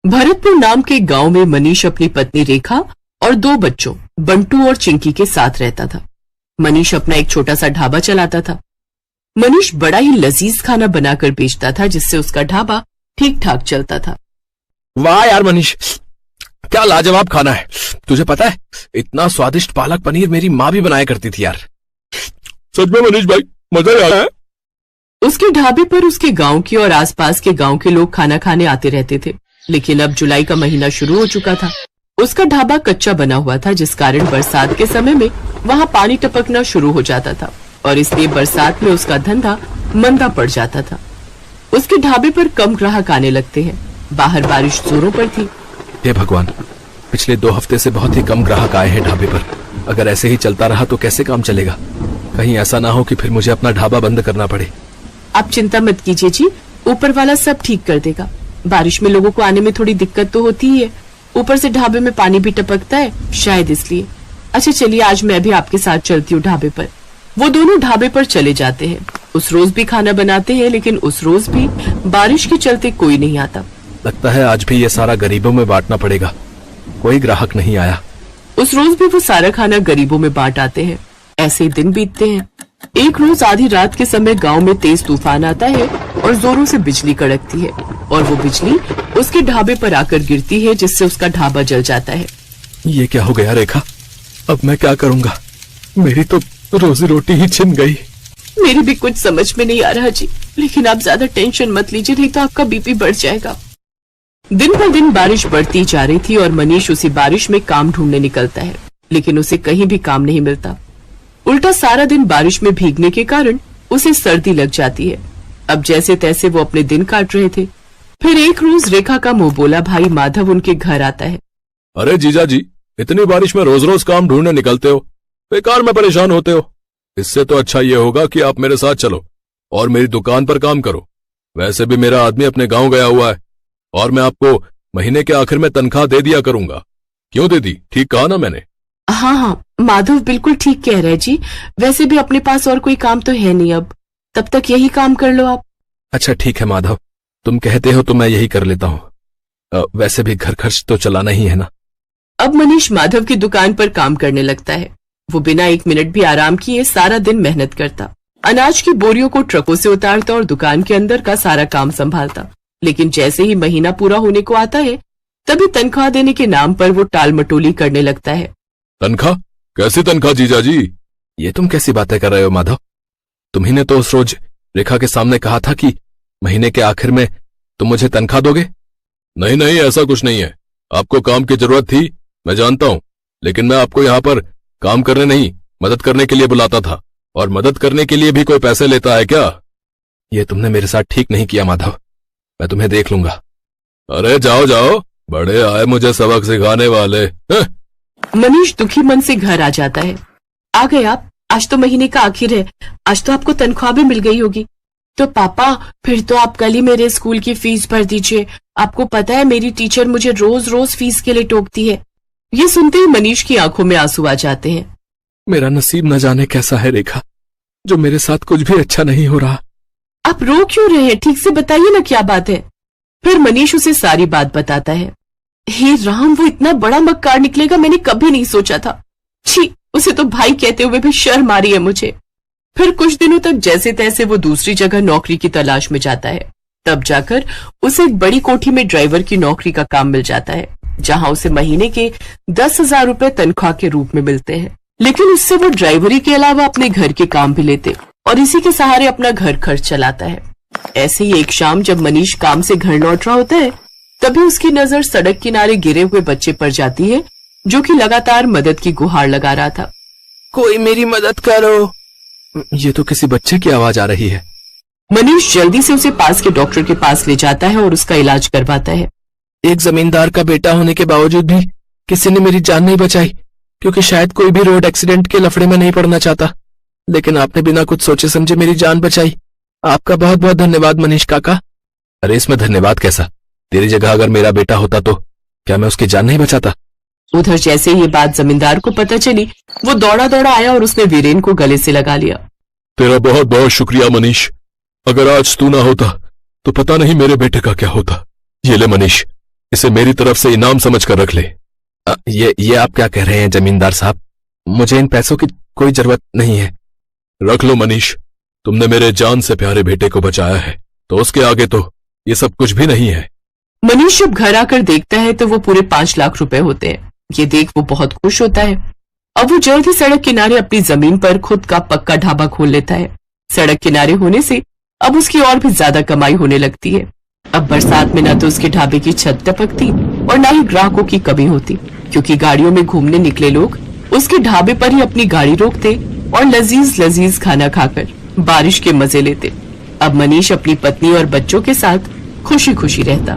भरतपुर नाम के गांव में मनीष अपनी पत्नी रेखा और 2 बच्चों बंटू और चिंकी के साथ रहता था। मनीष अपना एक छोटा सा ढाबा चलाता था। मनीष बड़ा ही लजीज खाना बनाकर बेचता था, जिससे उसका ढाबा ठीक ठाक चलता था। वाह यार मनीष, क्या लाजवाब खाना है। तुझे पता है, इतना स्वादिष्ट पालक पनीर मेरी माँ भी बनाया करती थी यार। सच में मनीष भाई, मजा आ रहा है। उसके ढाबे पर उसके गांव के और आसपास के गांव के लोग खाना खाने आते रहते थे। लेकिन अब जुलाई का महीना शुरू हो चुका था। उसका ढाबा कच्चा बना हुआ था, जिस कारण बरसात के समय में वहां पानी टपकना शुरू हो जाता था और इसलिए बरसात में उसका धंधा मंदा पड़ जाता था। उसके ढाबे पर कम ग्राहक आने लगते हैं। बाहर बारिश जोरों पर थी। हे भगवान, पिछले 2 हफ्ते से बहुत ही कम ग्राहक आए हैं ढाबे पर। अगर ऐसे ही चलता रहा तो कैसे काम चलेगा। कहीं ऐसा ना हो कि फिर मुझे अपना ढाबा बंद करना पड़े। आप चिंता मत कीजिए जी, ऊपर वाला सब ठीक कर देगा। बारिश में लोगों को आने में थोड़ी दिक्कत तो होती ही है, ऊपर से ढाबे में पानी भी टपकता है, शायद इसलिए। अच्छा चलिए, आज मैं भी आपके साथ चलती हूँ ढाबे पर। वो दोनों ढाबे पर चले जाते हैं। उस रोज भी खाना बनाते हैं, लेकिन उस रोज भी बारिश के चलते कोई नहीं आता। लगता है आज भी ये सारा गरीबों में बांटना पड़ेगा। कोई ग्राहक नहीं आया। उस रोज भी वो सारा खाना गरीबों में बांट आते हैं। ऐसे ही दिन बीतते हैं। एक रोज आधी रात के समय गांव में तेज तूफान आता है और जोरों से बिजली कड़कती है और वो बिजली उसके ढाबे पर आकर गिरती है, जिससे उसका ढाबा जल जाता है। ये क्या हो गया रेखा? अब मैं क्या करूंगा? मेरी तो रोजी रोटी ही छिन गई। मेरी भी कुछ समझ में नहीं आ रहा जी, लेकिन आप ज्यादा टेंशन मत लीजिए, नहीं तो आपका बीपी बढ़ जाएगा। दिन पर दिन बारिश बढ़ती जा रही थी और मनीष उसी बारिश में काम ढूंढने निकलता है, लेकिन उसे कहीं भी काम नहीं मिलता। उल्टा सारा दिन बारिश में भीगने के कारण उसे सर्दी लग जाती है। अब जैसे तैसे वो अपने दिन काट रहे थे। फिर एक रोज रेखा का मुंह बोला भाई माधव उनके घर आता है। अरे जीजा जी, इतनी बारिश में रोज रोज काम ढूंढने निकलते हो, बेकार में परेशान होते हो। इससे तो अच्छा ये होगा कि आप मेरे साथ चलो और मेरी दुकान पर काम करो। वैसे भी मेरा आदमी अपने गांव गया हुआ है और मैं आपको महीने के आखिर में तनख्वाह दे दिया करूंगा। क्यों दे दी? ठीक कहा ना मैंने? हाँ हाँ, माधव बिल्कुल ठीक कह रहे जी। वैसे भी अपने पास और कोई काम तो है नहीं अब, तब तक यही काम कर लो आप। अच्छा ठीक है माधव, तुम कहते हो तो मैं यही कर लेता हूँ। वैसे भी घर खर्च तो चलाना ही है ना। अब मनीष माधव की दुकान पर काम करने लगता है। वो बिना 1 मिनट भी आराम किए सारा दिन मेहनत करता, अनाज की बोरियों को ट्रकों से उतारता और दुकान के अंदर का सारा काम संभालता। लेकिन जैसे ही महीना पूरा होने को आता है, तभी तनख्वाह देने के नाम पर वो टाल मटोली करने लगता है। तनख्वाह? कैसी तनख्वाह जीजा जी? ये तुम कैसी बातें कर रहे हो माधव? तुम्ही ने तो उस रोज रेखा के सामने कहा था कि महीने के आखिर में तुम मुझे तनख्वाह दोगे। नहीं नहीं, ऐसा कुछ नहीं है। आपको काम की जरूरत थी, मैं जानता हूँ, लेकिन मैं आपको यहाँ पर काम करने नहीं, मदद करने के लिए बुलाता था। और मदद करने के लिए भी कोई पैसे लेता है क्या? ये तुमने मेरे साथ ठीक नहीं किया माधव, मैं तुम्हें देख लूंगा। अरे जाओ जाओ, बड़े आए मुझे सबक सिखाने वाले। मनीष दुखी मन से घर आ जाता है। आ गए आप? आज तो महीने का आखिर है, आज तो आपको तनख्वाह भी मिल गई होगी। तो पापा, फिर तो आप कल ही मेरे स्कूल की फीस भर दीजिए। आपको पता है मेरी टीचर मुझे रोज रोज फीस के लिए टोकती है। ये सुनते ही मनीष की आंखों में आंसू आ जाते हैं। मेरा नसीब न जाने कैसा है रेखा, जो मेरे साथ कुछ भी अच्छा नहीं हो रहा। आप रो क्यों रहे हैं? ठीक से बताइए ना क्या बात है। फिर मनीष उसे सारी बात बताता है। हे राम, वो इतना बड़ा मक्कार निकलेगा मैंने कभी नहीं सोचा था। छी, उसे तो भाई कहते हुए भी शर्म आ रही है मुझे। फिर कुछ दिनों तक जैसे तैसे वो दूसरी जगह नौकरी की तलाश में जाता है। तब जाकर उसे एक बड़ी कोठी में ड्राइवर की नौकरी का काम मिल जाता है, जहां उसे महीने के 10,000 रुपए तनख्वाह के रूप में मिलते हैं। लेकिन उससे वो ड्राइवरी के अलावा अपने घर के काम भी लेते और इसी के सहारे अपना घर खर्च चलाता है। ऐसे ही एक शाम जब मनीष काम से घर लौट रहा होता है, तभी उसकी नजर सड़क किनारे गिरे हुए बच्चे पर जाती है, जो कि लगातार मदद की गुहार लगा रहा था। कोई मेरी मदद करो। ये तो किसी बच्चे की आवाज आ रही है। मनीष जल्दी से उसे पास के डॉक्टर के पास ले जाता है और उसका इलाज करवाता है। एक जमींदार का बेटा होने के बावजूद भी किसी ने मेरी जान नहीं बचाई, क्योंकि शायद कोई भी रोड एक्सीडेंट के लफड़े में नहीं पड़ना चाहता। लेकिन आपने बिना कुछ सोचे समझे मेरी जान बचाई। आपका बहुत बहुत धन्यवाद मनीष काका। अरे इसमें धन्यवाद कैसा? तेरी जगह अगर मेरा बेटा होता तो क्या मैं उसकी जान नहीं बचाता? उधर जैसे ये बात जमींदार को पता चली, वो दौड़ा दौड़ा आया और उसने वीरेन को गले से लगा लिया। तेरा बहुत बहुत शुक्रिया मनीष। अगर आज तू ना होता तो पता नहीं मेरे बेटे का क्या होता। ये ले मनीष, इसे मेरी तरफ से इनाम समझकर रख ले। ये आप क्या कह रहे हैं जमींदार साहब? मुझे इन पैसों की कोई जरूरत नहीं है। रख लो मनीष, तुमने मेरे जान से प्यारे बेटे को बचाया है, तो उसके आगे तो ये सब कुछ भी नहीं है। मनीष जब घर आकर देखता है तो वो पूरे 5 लाख रुपए होते हैं। ये देख वो बहुत खुश होता है। अब वो जल्द ही सड़क किनारे अपनी जमीन पर खुद का पक्का ढाबा खोल लेता है। सड़क किनारे होने से अब उसकी और भी ज्यादा कमाई होने लगती है। अब बरसात में न तो उसके ढाबे की छत टपकती और न ही ग्राहकों की कमी होती, क्योंकि गाड़ियों में घूमने निकले लोग उसके ढाबे पर ही अपनी गाड़ी रोकते और लजीज लजीज खाना खाकर बारिश के मजे लेते। अब मनीष अपनी पत्नी और बच्चों के साथ खुशी खुशी रहता।